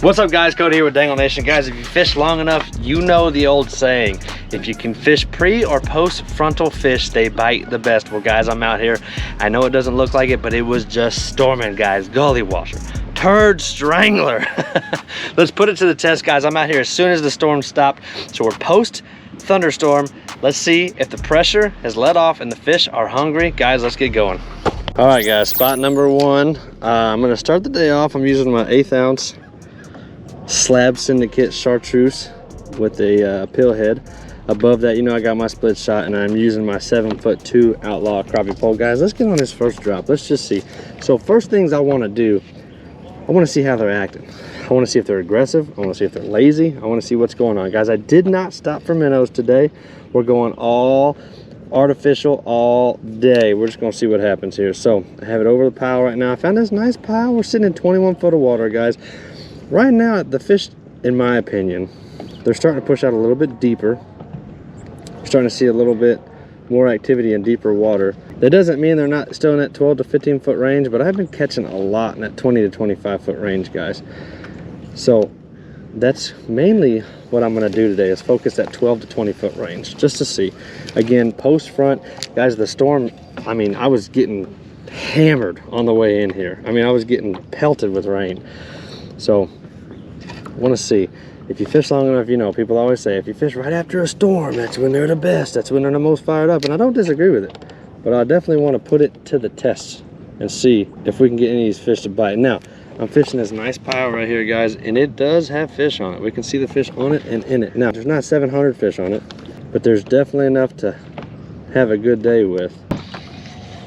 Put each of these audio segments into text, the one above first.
What's up guys, Cody here with Dangle Nation. Guys, if you fish long enough, you know the old saying, if you can fish pre or post frontal fish, they bite the best. Well guys, I'm out here. I know it doesn't look like it, but it was just storming guys. Gully washer, turd strangler. Let's put it to the test guys. I'm out here as soon as the storm stopped. So we're post thunderstorm. Let's see if the pressure has let off and the fish are hungry. Guys, let's get going. All right guys, spot number one. I'm gonna start the day off. I'm using my 1/8 ounce slab syndicate chartreuse with a pill head. Above that, you know, I got my split shot and I'm using my 7'2" outlaw crappie pole. Guys, let's get on this first drop. Let's just see. So first things I want to do, I want to see how they're acting. I want to see if they're aggressive. I want to see if they're lazy. I want to see what's going on. Guys, I did not stop for minnows today. We're going all artificial all day. We're just gonna see what happens here. So I have it over the pile right now. I found this nice pile. We're sitting in 21 foot of water, guys. Right now, the fish, in my opinion, they're starting to push out a little bit deeper. We're starting to see a little bit more activity in deeper water. That doesn't mean they're not still in that 12 to 15 foot range, but I've been catching a lot in that 20 to 25 foot range, guys. So that's mainly what I'm gonna do today, is focus that 12 to 20 foot range, just to see. Again, post front, guys, the storm, I mean, I was getting hammered on the way in here. I mean, I was getting pelted with rain. So I want to see if you fish long enough. You know, people always say if you fish right after a storm, that's when they're the best, that's when they're the most fired up, and I don't disagree with it, but I definitely want to put it to the test and see if we can get any of these fish to bite. Now I'm fishing this nice pile right here guys, and it does have fish on it. We can see the fish on it and in it. Now there's not 700 fish on it, but there's definitely enough to have a good day with.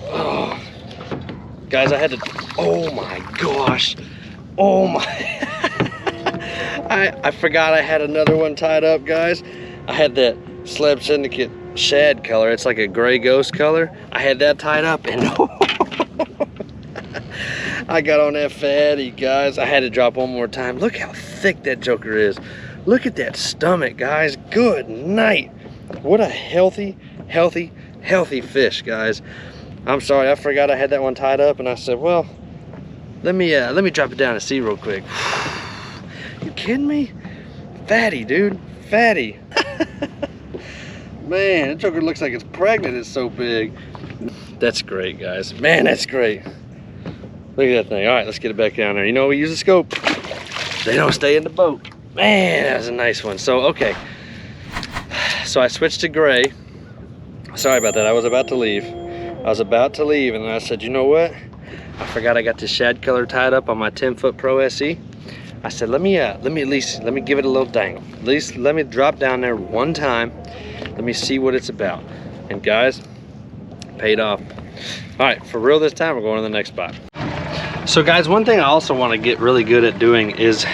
Oh guys, I had to, oh my gosh, oh my I forgot I had another one tied up, guys. I had that slab syndicate shad color. It's like a gray ghost color. I had that tied up and I got on that fatty, guys. I had to drop one more time. Look how thick that joker is. Look at that stomach, guys. Good night. What a healthy fish, guys. I'm sorry, I forgot I had that one tied up, and I said, well, let me drop it down and see real quick. You kidding me? Fatty, dude, fatty. Man, that joker looks like it's pregnant. It's so big. That's great, guys. Man, that's great. Look at that thing. All right, let's get it back down there. You know, we use a scope. They don't stay in the boat. Man, that was a nice one. So, okay. So I switched to gray. Sorry about that. I was about to leave. And then I said, you know what? I forgot I got this shad color tied up on my 10-foot Pro SE. I said, let me give it a little dangle. At least let me drop down there one time. Let me see what it's about. And guys, paid off. All right, for real this time, we're going to the next spot. So guys, one thing I also want to get really good at doing is,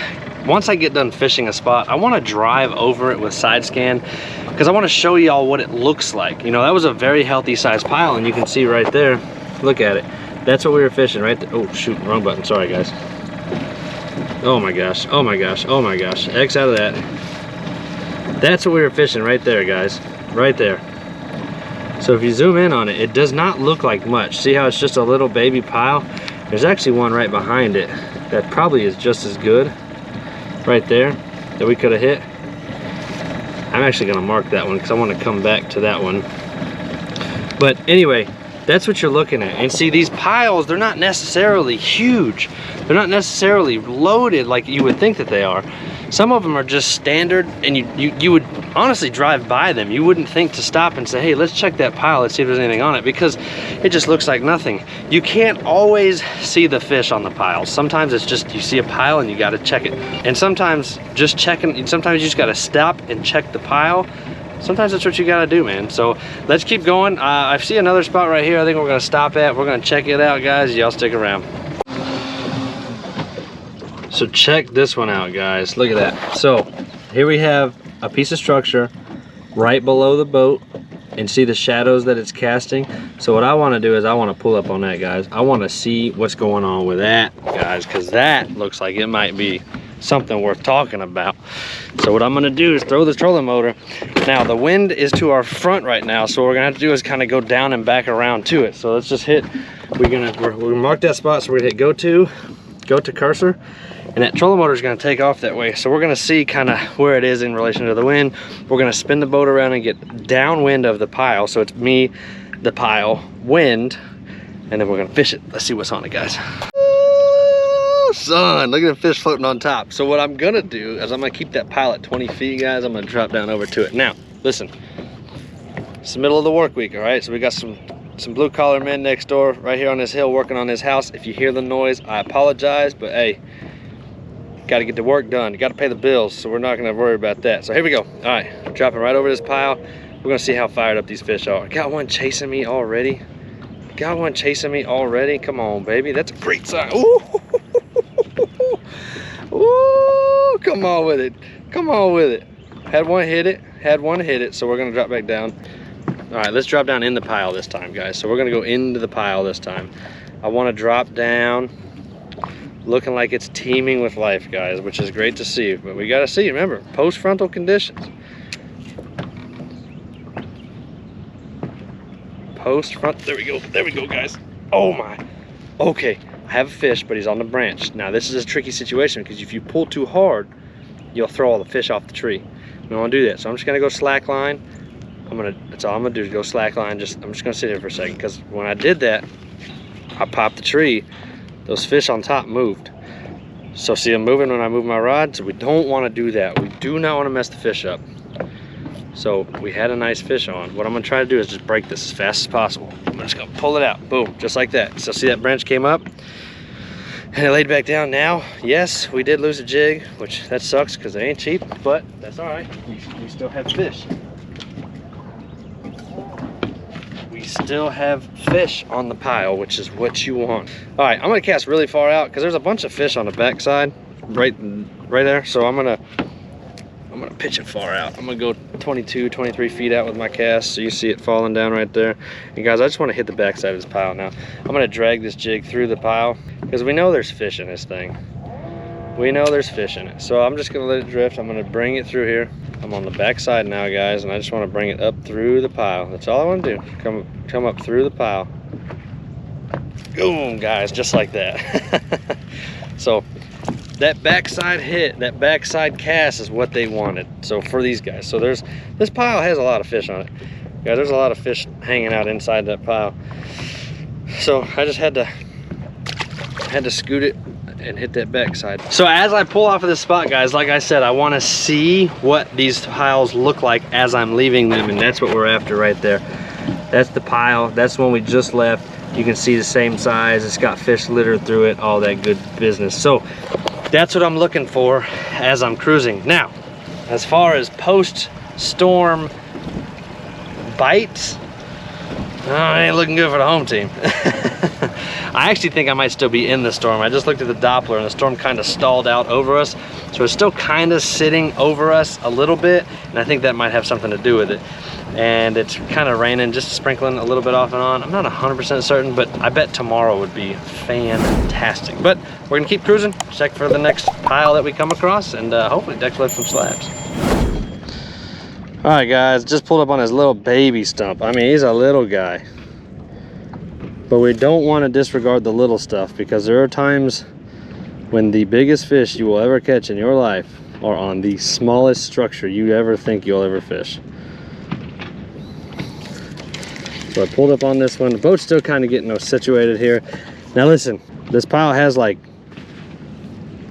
once I get done fishing a spot, I want to drive over it with side scan, because I want to show y'all what it looks like. You know, that was a very healthy sized pile, and you can see right there, look at it. That's what we were fishing right there. Oh shoot, wrong button, sorry guys. Oh my gosh, oh my gosh, oh my gosh. X out of that. That's what we were fishing right there, guys. Right there. So if you zoom in on it, it does not look like much. See how it's just a little baby pile? There's actually one right behind it that probably is just as good. Right there, that we could have hit. I'm actually gonna mark that one because I want to come back to that one. But anyway, that's what you're looking at. And see, these piles, they're not necessarily huge. They're not necessarily loaded like you would think that they are. Some of them are just standard, and you would honestly drive by them. You wouldn't think to stop and say, hey, let's check that pile, let's see if there's anything on it, because it just looks like nothing. You can't always see the fish on the piles. Sometimes it's just, you see a pile and you gotta check it. And sometimes just checking, sometimes you just gotta stop and check the pile. Sometimes that's what you gotta do, man. So let's keep going. I see another spot right here I think we're gonna stop at. We're gonna check it out, guys. Y'all stick around. So check this one out, guys. Look at that. So here we have a piece of structure right below the boat, and see the shadows that it's casting. So what I want to do is I want to pull up on that, guys. I want to see what's going on with that, guys, because that looks like it might be something worth talking about. So what I'm going to do is throw this trolling motor. Now the wind is to our front right now, so what we're going to have to do is kind of go down and back around to it. So let's just hit, we're gonna mark that spot. So we're gonna hit go to cursor, and that trolling motor is going to take off that way. So we're going to see kind of where it is in relation to the wind. We're going to spin the boat around and get downwind of the pile. So it's me, the pile, wind, and then we're going to fish it. Let's see what's on it, guys. Oh, son, look at the fish floating on top. So what I'm going to do is I'm going to keep that pile at 20 feet, guys. I'm going to drop down over to it. Now, listen, it's the middle of the work week, all right? So we got some blue collar men next door right here on this hill working on this house. If you hear the noise, I apologize, but hey, got to get the work done. You got to pay the bills, so we're not going to worry about that. So here we go. All right, dropping right over this pile. We're going to see how fired up these fish are. Got one chasing me already. Got one chasing me already. Come on, baby. That's a great sign. Ooh. Ooh, come on with it. Come on with it. Had one hit it. Had one hit it. So we're going to drop back down. All right, let's drop down in the pile this time, guys. So we're gonna go into the pile this time. I wanna drop down looking like it's teeming with life, guys, which is great to see. But we gotta see, remember, post-frontal conditions. Post-front, there we go, guys. Oh my, okay. I have a fish, but he's on the branch. Now this is a tricky situation because if you pull too hard, you'll throw all the fish off the tree. We don't wanna do that. So I'm just gonna go slack line. That's all I'm gonna do is go slack line. I'm just gonna sit here for a second because when I did that, I popped the tree. Those fish on top moved. So see them moving when I move my rod. So we don't want to do that. We do not want to mess the fish up. So we had a nice fish on. What I'm gonna try to do is just break this as fast as possible. I'm just gonna pull it out, boom, just like that. So see that branch came up and it laid back down. Now, yes, we did lose a jig, which that sucks because it ain't cheap, but that's all right. We still have fish. We still have fish on the pile, which is what you want. All right, I'm gonna cast really far out because there's a bunch of fish on the backside, right there. So I'm gonna pitch it far out. I'm gonna go 22, 23 feet out with my cast, so you see it falling down right there. And guys, I just want to hit the backside of this pile now. I'm gonna drag this jig through the pile because we know there's fish in this thing. We know there's fish in it, so I'm just gonna let it drift. I'm gonna bring it through here. I'm on the back side now, guys, and I just want to bring it up through the pile. That's all I want to do. Come up through the pile. Boom, guys, just like that. So that backside hit, that backside cast is what they wanted. So for these guys, so this pile has a lot of fish on it, guys. There's a lot of fish hanging out inside that pile. So I just had to scoot it and hit that backside. So as I pull off of this spot, guys, like I said, I want to see what these piles look like as I'm leaving them, and that's what we're after right there. That's the pile. That's the one we just left. You can see the same size. It's got fish littered through it, all that good business. So that's what I'm looking for as I'm cruising. Now, as far as post-storm bites, it ain't looking good for the home team. I actually think I might still be in the storm. I just looked at the Doppler and the storm kind of stalled out over us. So it's still kind of sitting over us a little bit, and I think that might have something to do with it. And it's kind of raining, just sprinkling a little bit off and on. I'm not 100% certain, but I bet tomorrow would be fantastic. But we're gonna keep cruising, check for the next pile that we come across, and hopefully Dex left some slabs. All right, guys, just pulled up on his little baby stump. I mean, he's a little guy. But we don't want to disregard the little stuff, because there are times when the biggest fish you will ever catch in your life are on the smallest structure you ever think you'll ever fish. So I pulled up on this one. The boat's still kind of getting situated here. Now listen, this pile has like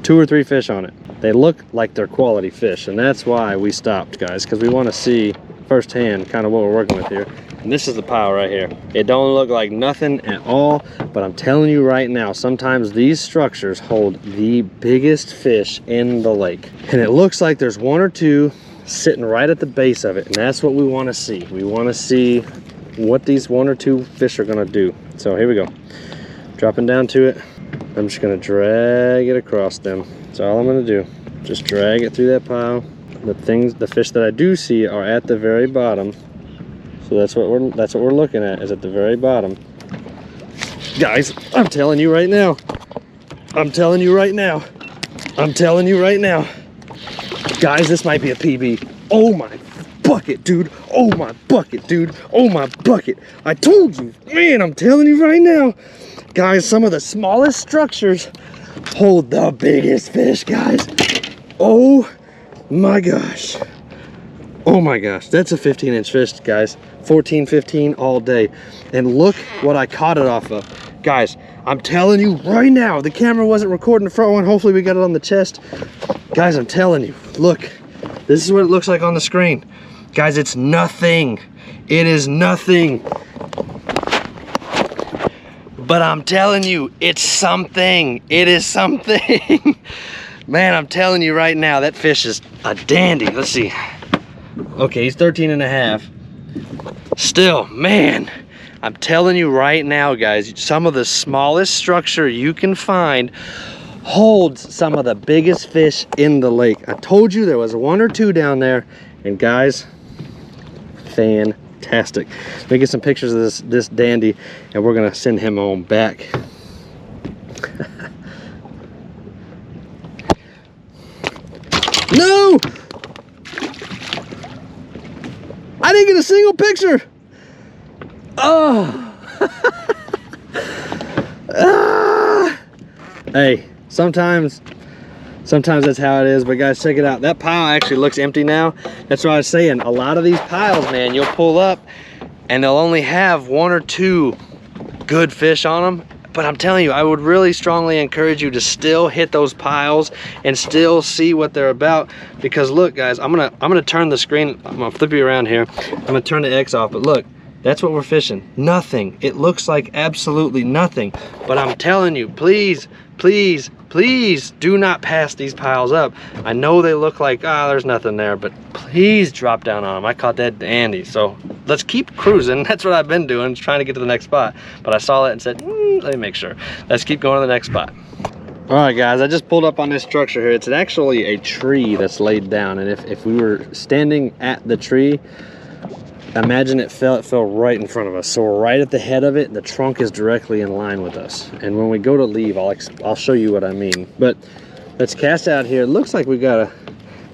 2 or 3 fish on it. They look like they're quality fish, and that's why we stopped, guys, because we want to see firsthand kind of what we're working with here. And this is the pile right here. It don't look like nothing at all, but I'm telling you right now, sometimes these structures hold the biggest fish in the lake. And it looks like there's 1 or 2 sitting right at the base of it, and that's what we want to see. We want to see what these 1 or 2 fish are going to do. So here we go. Dropping down to it. I'm just going to drag it across them. That's all I'm going to do. Just drag it through that pile. The fish that I do see are at the very bottom. So that's what we're looking at, is at the very bottom. Guys, I'm telling you right now. I'm telling you right now. I'm telling you right now. Guys, this might be a PB. Oh my bucket, dude. Oh my bucket, dude. Oh my bucket. I told you. Man, I'm telling you right now. Guys, some of the smallest structures hold the biggest fish, guys. Oh my gosh. Oh my gosh, that's a 15-inch fish, guys. 14, 15 all day. And look what I caught it off of. Guys, I'm telling you right now, the camera wasn't recording the front one. Hopefully we got it on the chest. Guys, I'm telling you, look, this is what it looks like on the screen. Guys, it's nothing. It is nothing. But I'm telling you, it's something. It is something. Man, I'm telling you right now, that fish is a dandy. Let's see. Okay, he's 13 and a half. Still, man, I'm telling you right now, guys, some of the smallest structure you can find holds some of the biggest fish in the lake. I told you there was 1 or 2 down there, and guys, fantastic. Let me get some pictures of this dandy, and we're gonna send him on back. No! I didn't get a single picture. Oh. Ah. Hey, sometimes that's how it is, but guys, check it out. That pile actually looks empty now. That's what I was saying. A lot of these piles, man, you'll pull up and they'll only have 1 or 2 good fish on them. But I'm telling you, I would really strongly encourage you to still hit those piles and still see what they're about. Because look, guys, I'm gonna turn the screen. I'm gonna flip you around here. I'm gonna turn the X off. But look, that's what we're fishing. Nothing. It looks like absolutely nothing. But I'm telling you, please, please, please do not pass these piles up. I know they look like, there's nothing there, but please drop down on them. I caught that dandy. So let's keep cruising. That's what I've been doing, trying to get to the next spot. But I saw that and said, let me make sure. Let's keep going to the next spot. All right, guys, I just pulled up on this structure here. It's actually a tree that's laid down. And if we were standing at the tree, imagine it fell right in front of us. So we're right at the head of it. The trunk is directly in line with us. And when we go to leave, I'll show you what I mean. But let's cast out here. It looks like we got a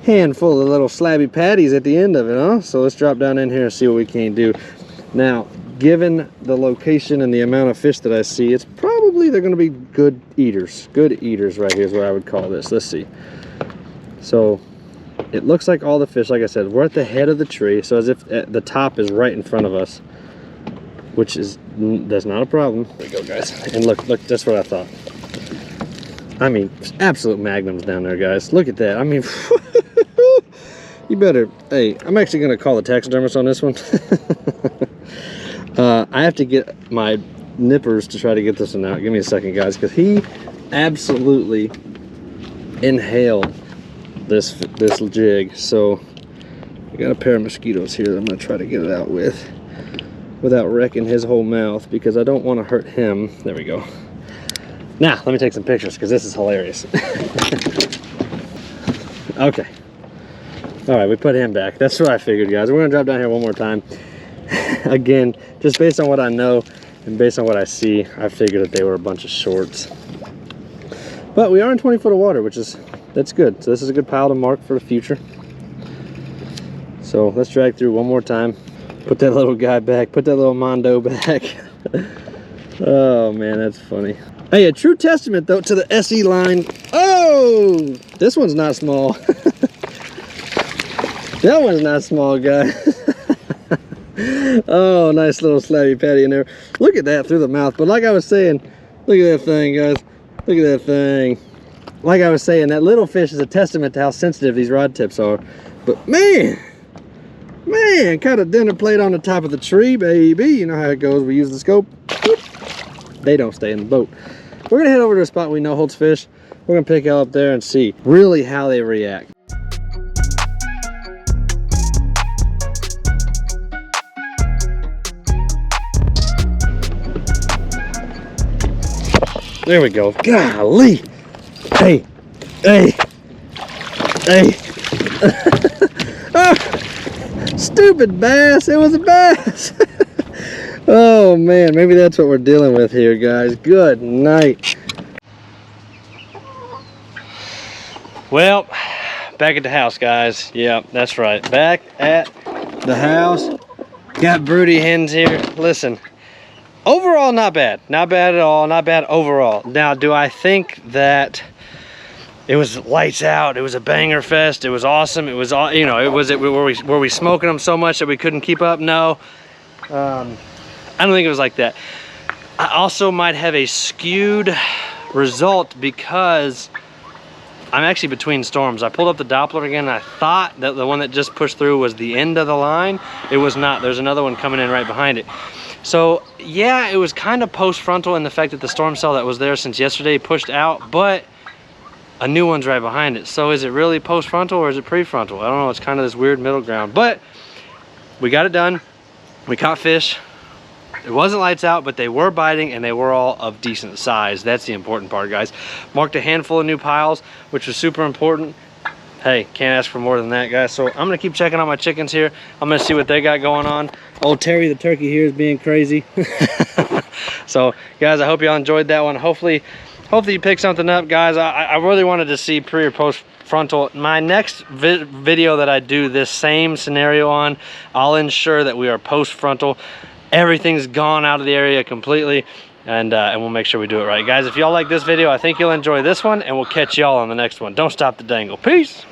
handful of little slabby patties at the end of it, huh? So let's drop down in here and see what we can do. Now, given the location and the amount of fish that I see, it's probably they're going to be good eaters. Good eaters right here is what I would call this. Let's see. So it looks like all the fish, like I said, we're at the head of the tree, so as if the top is right in front of us, which is, that's not a problem. There we go, guys. And look, that's what I thought. I mean, absolute magnums down there, guys. Look at that. I mean, you better, hey, I'm actually going to call the taxidermist on this one. I have to get my nippers to try to get this one out. Give me a second, guys, because he absolutely inhaled this jig. So I got a pair of mosquitoes here that I'm going to try to get it out with without wrecking his whole mouth, because I don't want to hurt him. There we go. Now let me take some pictures because this is hilarious. Okay, all right, we put him back. That's what I figured, guys. We're gonna drop down here one more time. Again, just based on what I know and based on what I see, I figured that they were a bunch of shorts. But we are in 20 foot of water, that's good. So this is a good pile to mark for the future. So let's drag through one more time. Put that little guy back, put that little Mondo back. Oh man, that's funny. Hey, a true testament though to the SE line. Oh, this one's not small. That one's not small, guys. Oh, nice little slabby patty in there. Look at that through the mouth. But like I was saying, look at that thing, guys. Look at that thing. Like I was saying, that little fish is a testament to how sensitive these rod tips are. But man, caught a dinner plate on the top of the tree, baby. You know how it goes. We use the scope. They don't stay in the boat. We're gonna head over to a spot we know holds fish. We're gonna pick out up there and see really how they react. There we go. Golly. Hey. Oh, stupid bass. It was a bass. Oh man, maybe that's what we're dealing with here, guys. Good night. Well, back at the house, guys. Yeah, that's right. Back at the house. Got broody hens here. Listen, overall, not bad. Not bad at all. Not bad overall. Now, do I think that it was lights out? It was a banger fest. It was awesome. It was all, you know, were we smoking them so much that we couldn't keep up? No. I don't think it was like that. I also might have a skewed result because I'm actually between storms. I pulled up the Doppler again and I thought that the one that just pushed through was the end of the line. It was not. There's another one coming in right behind it. So yeah, it was kind of post-frontal in the fact that the storm cell that was there since yesterday pushed out, but a new one's right behind it. So is it really post-frontal or is it pre-frontal? I don't know. It's kind of this weird middle ground, but we got it done. We caught fish. It wasn't lights out, but they were biting and they were all of decent size. That's the important part, guys. Marked a handful of new piles, which was super important. Hey, can't ask for more than that, guys. So I'm gonna keep checking on my chickens here. I'm gonna see what they got going on. Old Terry the turkey here is being crazy. So guys, I hope y'all enjoyed that one. Hopefully you picked something up, guys. I really wanted to see pre or post frontal. My next video that I do this same scenario on, I'll ensure that we are post frontal. Everything's gone out of the area completely, and we'll make sure we do it right, guys. If y'all like this video, I think you'll enjoy this one, and we'll catch y'all on the next one. Don't stop the dangle. Peace.